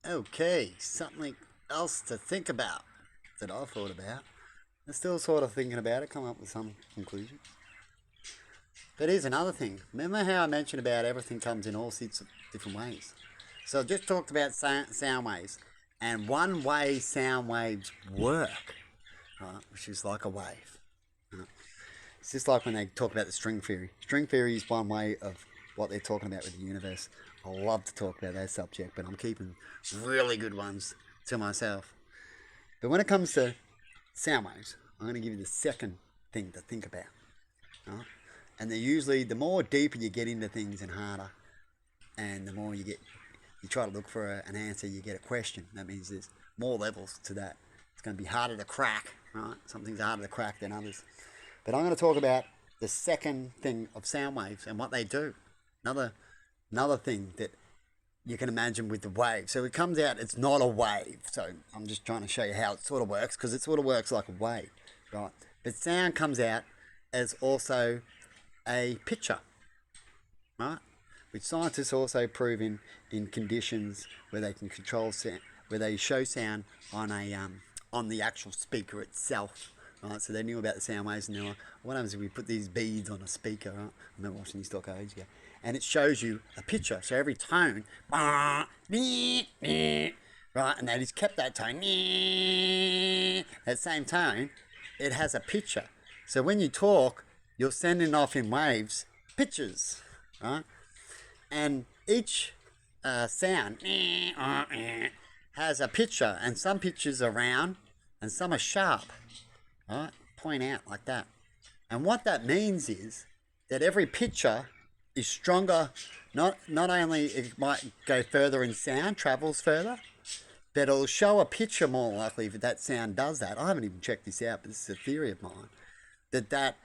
Okay, something else to think about that I thought about. I'm still sort of thinking about it, come up with some conclusions. But here's another thing. Remember how I mentioned about everything comes in all sorts of different ways? So I just talked about sound waves, and one way sound waves work, right, which is like a wave. Right? It's just like when they talk about the string theory. String theory is one way of what they're talking about with the universe. I love to talk about that subject, but I'm keeping really good ones to myself. But when it comes to sound waves, I'm going to give you the second thing to think about. Right? And they're usually, the more deeper you get into things and harder, and the more you try to look for an answer, you get a question. That means there's more levels to that. It's going to be harder to crack, right? Some things are harder to crack than others. But I'm going to talk about the second thing of sound waves and what they do. Another thing that you can imagine with the wave. So it comes out, it's not a wave. So I'm just trying to show you how it sort of works, because it sort of works like a wave, right? But sound comes out as also a picture, right? Which scientists also prove in conditions where they can control sound, where they show sound on the actual speaker itself. Right, so they knew about the sound waves, and they're like, what happens if we put these beads on a speaker? Right? I remember watching this doc ages ago, and it shows you a picture. So every tone, right, and they just kept that tone, that same tone. It has a picture. So when you talk, you're sending off in waves pictures, right? And each sound has a picture, and some pictures are round, and some are sharp. Right? Point out like that. And what that means is that every picture is stronger. Not only it might go further in sound, travels further, but it'll show a picture more likely if that sound does that. I haven't even checked this out, but this is a theory of mine. That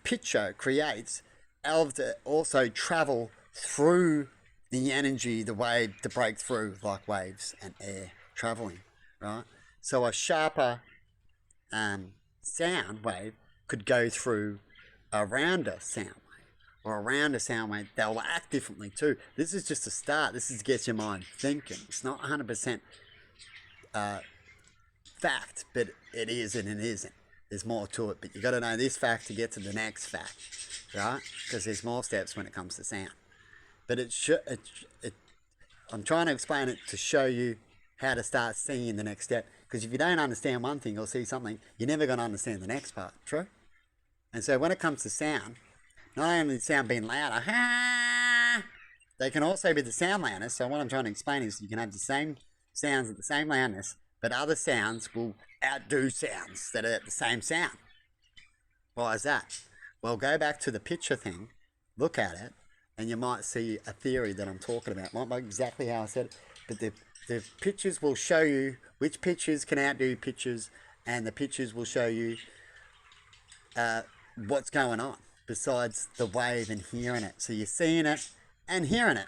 picture creates to also travel through the energy, the wave to break through, like waves and air traveling, right? So a sharper sound wave could go through a rounder sound wave, or around a sound wave. They'll act differently too. This is just a start. This is to get your mind thinking. It's not 100% fact, but it is and it isn't. There's more to it, but you got to know this fact to get to the next fact, right? Because there's more steps when it comes to sound. But I'm trying to explain it to show you how to start seeing the next step. Because if you don't understand one thing or see something, you're never going to understand the next part. True? And so when it comes to sound, not only the sound being louder, they can also be the sound loudness. So what I'm trying to explain is you can have the same sounds at the same loudness, but other sounds will outdo sounds that are at the same sound. Why is that? Well, go back to the picture thing, look at it, and you might see a theory that I'm talking about. Not exactly how I said it, but the pictures will show you which pictures can outdo pictures, and the pictures will show you what's going on besides the wave and hearing it. So you're seeing it and hearing it,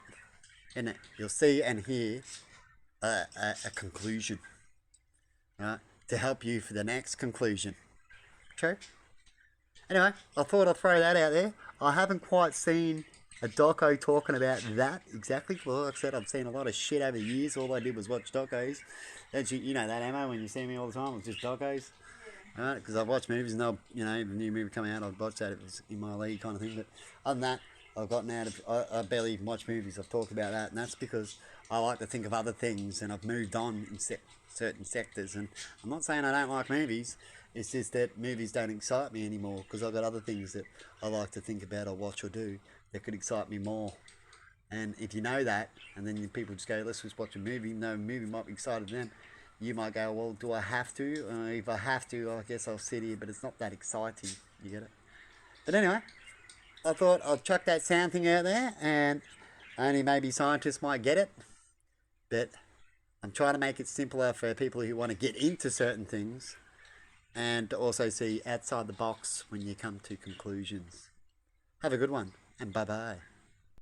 isn't it? You'll see and hear a conclusion, right, to help you for the next conclusion. True? Anyway, I thought I'd throw that out there. I haven't quite seen a doco talking about that exactly. Well, like I said, I've seen a lot of shit over the years. All I did was watch docos. You know that, Ammo, when you see me all the time, it's just docos. Right? Because I watch movies, and if a new movie come out, I'd watch that if it was in my league kind of thing. But other than that, I've gotten out of, I barely even watch movies. I've talked about that, and that's because I like to think of other things, and I've moved on in certain sectors. And I'm not saying I don't like movies. It's just that movies don't excite me anymore, because I've got other things that I like to think about or watch or do that could excite me more. And if you know that, and then people just go, let's just watch a movie, no movie might be excited then, you might go, well, do I have to? If I have to, I guess I'll sit here, but it's not that exciting. You get it? But anyway, I thought I'd chuck that sound thing out there, and only maybe scientists might get it, but I'm trying to make it simpler for people who want to get into certain things, and to also see outside the box when you come to conclusions. Have a good one, and bye-bye.